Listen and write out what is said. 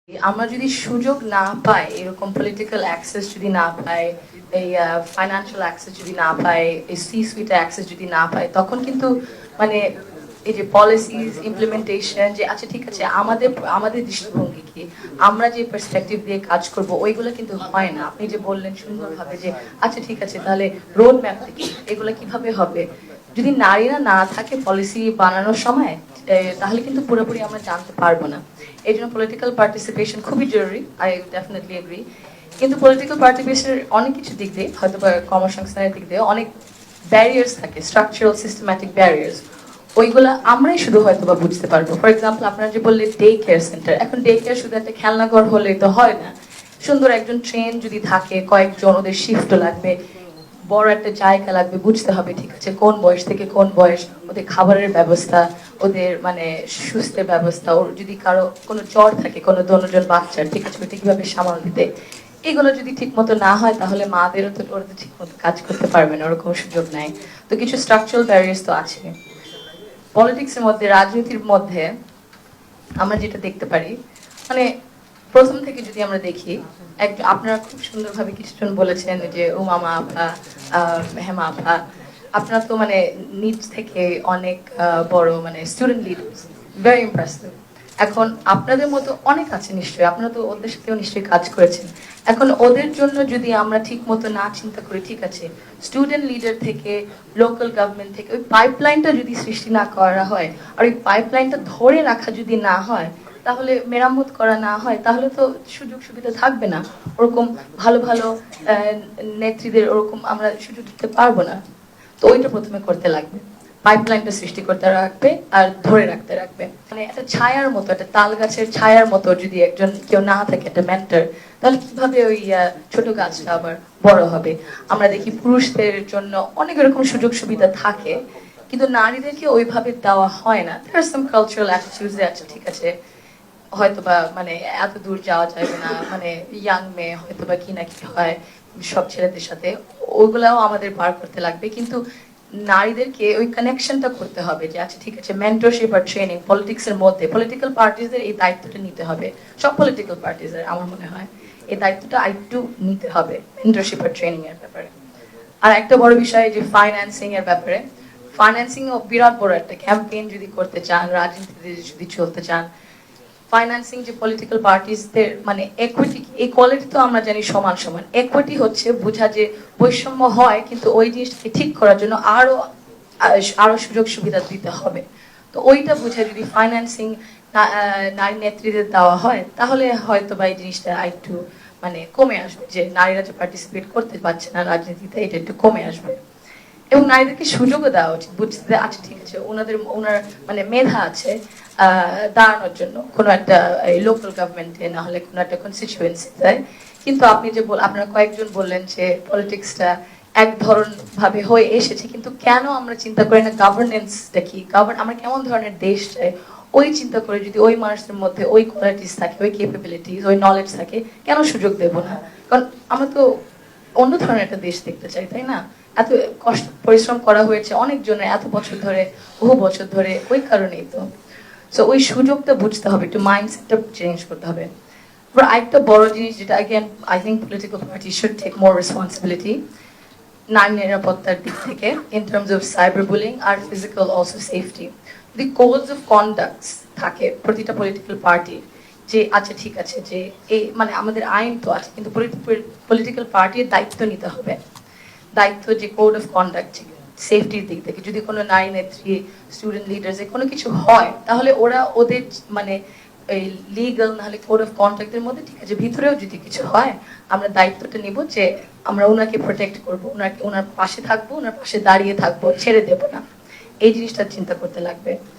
আমরা যদি সুযোগ না পাই, এরকম পলিটিক্যাল অ্যাক্সেস যদি না পাই, এই ফাইন্যান্সিয়াল অ্যাক্সেস যদি না পাই, এই সি সুইট অ্যাক্সেস যদি না পাই, তখন কিন্তু মানে এই যে পলিসিস ইমপ্লিমেন্টেশন, যে আচ্ছা ঠিক আছে আমাদের আমাদের দৃষ্টিভঙ্গি কি, আমরা যে পার্সপেক্টিভ দিয়ে কাজ করব, ওইগুলো কিন্তু হয় না। আপনি যে বললেন সুন্দরভাবে যে আচ্ছা ঠিক আছে তাহলে রোড ম্যাপ কি, এগুলো কিভাবে হবে, যদি নারীরা না থাকে পলিসি বানানোর সময়, তাহলে কিন্তু পুরোপুরি আমরা জানতে পারবো না। এই জন্য পলিটিক্যাল পার্টিসিপেশন খুবই জরুরি, আই ডেফিনেটলি এগ্রি। কিন্তু পলিটিক্যাল পার্টিসিপেশনের অনেক কিছু দিক দিয়ে, হয়তো বা কর্মসংস্থানের দিক দিয়ে অনেক ব্যারিয়ার্স থাকে, স্ট্রাকচারাল সিস্টেম্যাটিক ব্যারিয়ার্স, ওইগুলো আমরাই শুধু হয়তো বা বুঝতে পারবো। ফর এক্সাম্পল আপনারা যে বললেন ডে কেয়ার সেন্টার, এখন ডে কেয়ার শুধু একটা খেলনাঘর হলেই তো হয় না। সুন্দর একজন ট্রেন যদি থাকে, কয়েকজন, ওদের শিফটও লাগবে, বড় একটা জায়গা লাগবে, বুঝতে হবে ঠিক আছে কোন বয়স থেকে কোন বয়স, ওদের খাবারের ব্যবস্থা, ওদের মানে সুস্থের ব্যবস্থা, ওর যদি কারো কোনো জ্বর থাকে, কোনো দনজন বাচ্চার, ঠিক আছে ওইটা কিভাবে সামাল দিতে, এগুলো যদি ঠিক মতো না হয় তাহলে মাদেরও তো ওরা তো ঠিক মতো কাজ করতে পারবে না, ওরকম সুযোগ নাই। তো কিছু স্ট্রাকচারাল ব্যারিয়ার্স তো আছে। পলিটিক্সের মধ্যে, রাজনীতির মধ্যে আমরা যেটা দেখতে পারি, মানে প্রথম থেকে যদি আমরা দেখি, আপনারা খুব সুন্দরভাবে কিছুজন বলেছেন যে উমামা আপা, হেমা আপা, আপনারা তো মানে নিজ থেকে অনেক বড় মানে স্টুডেন্ট লিডার্স, ভেরি ইমপ্রেসিভ। এখন আপনাদের মতো অনেক আছে নিশ্চয়ই, আপনারা তো ওদের সাথেও নিশ্চয়ই কাজ করেছেন। এখন ওদের জন্য যদি আমরা ঠিক মতো না চিন্তা করি, ঠিক আছে স্টুডেন্ট লিডার থেকে, লোকাল গভর্নমেন্ট থেকে ওই পাইপলাইনটা যদি সৃষ্টি না করা হয়, আর ওই পাইপলাইনটা ধরে রাখা যদি না হয়, তাহলে মেরামত করা না হয়, তাহলে তো সুযোগ সুবিধা থাকবে না। ওরকম ভালো ভালো নেত্রীদের ওরকম আমরা সুযোগ দিতে পারবো না। তো ওইটা প্রথমে করতে লাগবে, পাইপলাইনটা সৃষ্টি করতে রাখবে আর ধরে রাখতে রাখবে। মানে একটা ছায়ার মতো, একটা তাল গাছের ছায়ার মতো যদি একজন কেউ না থাকে, একটা মেন্টর, তাহলে কিভাবে ওই ছোট গাছটা আবার বড় হবে। আমরা দেখি পুরুষদের জন্য অনেক রকম সুযোগ সুবিধা থাকে, কিন্তু নারীদেরকে ওইভাবে দেওয়া হয় না। দেয়ার আর সাম কালচারাল অ্যাটিটিউডস আছে, ঠিক আছে হয়তোবা মানে এত দূর যাওয়া যাবে না, মানে ইয়াং মেয়ে হয়তোবা কি না কি হয় সব ছেলেদের সাথে, ওগুলাও আমাদের বার করতে লাগবে। কিন্তু নারীদেরকে ওই কানেকশনটা করতে হবে যে আচ্ছা ঠিক আছে মেন্টরশিপ আর ট্রেনিং পলিটিক্স এর মধ্যে, পলিটিক্যাল পার্টিজদের এই দায়িত্বটা নিতে হবে। সব পলিটিক্যাল পার্টিজের আমার মনে হয় এই দায়িত্বটা আরেকটু নিতে হবে মেন্টরশিপ আর ট্রেনিং এর ব্যাপারে। আর একটা বড় বিষয় যে ফাইন্যান্সিং এর ব্যাপারে, ফাইন্যান্সিং ও বিরাট বড় একটা ক্যাম্পেইন যদি করতে চান, রাজনীতিতে যদি চলতে চান, ফাইন্যান্সিং যে পলিটিক্যাল পার্টিসদের মানে ইকুইটি, ইকুয়ালিটি তো আমরা জানি সমান সমান, ইকুইটি হচ্ছে বোঝা যে বৈষম্য হয় কিন্তু ওই জিনিসটাকে ঠিক করার জন্য আরো আরো সুযোগ সুবিধা দিতে হবে। তো ওইটা বুঝে যদি ফাইন্যান্সিং নারী নেত্রীদের দেওয়া হয়, তাহলে হয়তো বা এই জিনিসটা একটু মানে কমে আসবে, যে নারীরা যে পার্টিসিপেট করতে পারছে না রাজনীতিতে, এটা একটু কমে আসবে। এবং নারীদেরকে সুযোগও দেওয়া উচিত, বুঝতে আচ্ছা ঠিক আছে ওনার মানে মেধা আছে দাঁড়ানোর জন্য কোনো একটা লোকাল গভর্নমেন্টে, না হলে কোনো একটা কনস্টিটিউয়েন্সিতে। কিন্তু আপনি যে আপনারা কয়েকজন বললেন যে পলিটিক্সটা এক ধরন ভাবে হয়ে এসেছে, কিন্তু কেন আমরা চিন্তা করি না গভর্নেন্সটা কি, আমরা কেমন ধরনের দেশ চাই, ওই চিন্তা করে যদি ওই মানুষদের মধ্যে ওই কোয়ালিটিস থাকে, ওই ক্যাপাবিলিটিস, ওই নলেজ থাকে, কেন সুযোগ দেব না? কারণ আমরা তো অন্য ধরনের একটা দেশ দেখতে চাই, তাই না? এত কষ্ট পরিশ্রম করা হয়েছে অনেক জনের এত বছর ধরে, বহু বছর ধরে, ওই কারণেই তো। সো ওই সুযোগটা বুঝতে হবে, একটু মাইন্ডসেটটা চেঞ্জ করতে হবে। আরেকটা বড় জিনিস যেটা again I think political party should take more responsibility, নারী নিরাপত্তার দিক থেকে, in terms of cyber bullying আর ফিজিক্যাল অলসো সেফটি। যদি কোডস অফ কন্ডাক্টস থাকে প্রতিটা পলিটিক্যাল পার্টি, যে আচ্ছা ঠিক আছে যে এই মানে আমাদের আইন তো আছে, কিন্তু পলিটিক্যাল পার্টির দায়িত্ব নিতে হবে, দায়িত্ব যে কোড অফ কন্ডাক্ট সেফটির দিক থেকে, যদি কোনো নারী নেত্রী, স্টুডেন্ট লিডার্স কোনো কিছু হয়, তাহলে ওরা ওদের মানে এই লিগাল নাহলে কোড অফ কন্ডাক্টের মধ্যে, ঠিক আছে ভিতরেও যদি কিছু হয়, আমরা দায়িত্বটা নিব যে আমরা ওনাকে প্রোটেক্ট করবো, ওনার পাশে থাকবো, ওনার পাশে দাঁড়িয়ে থাকবো, ছেড়ে দেব না। এই জিনিসটা চিন্তা করতে লাগবে।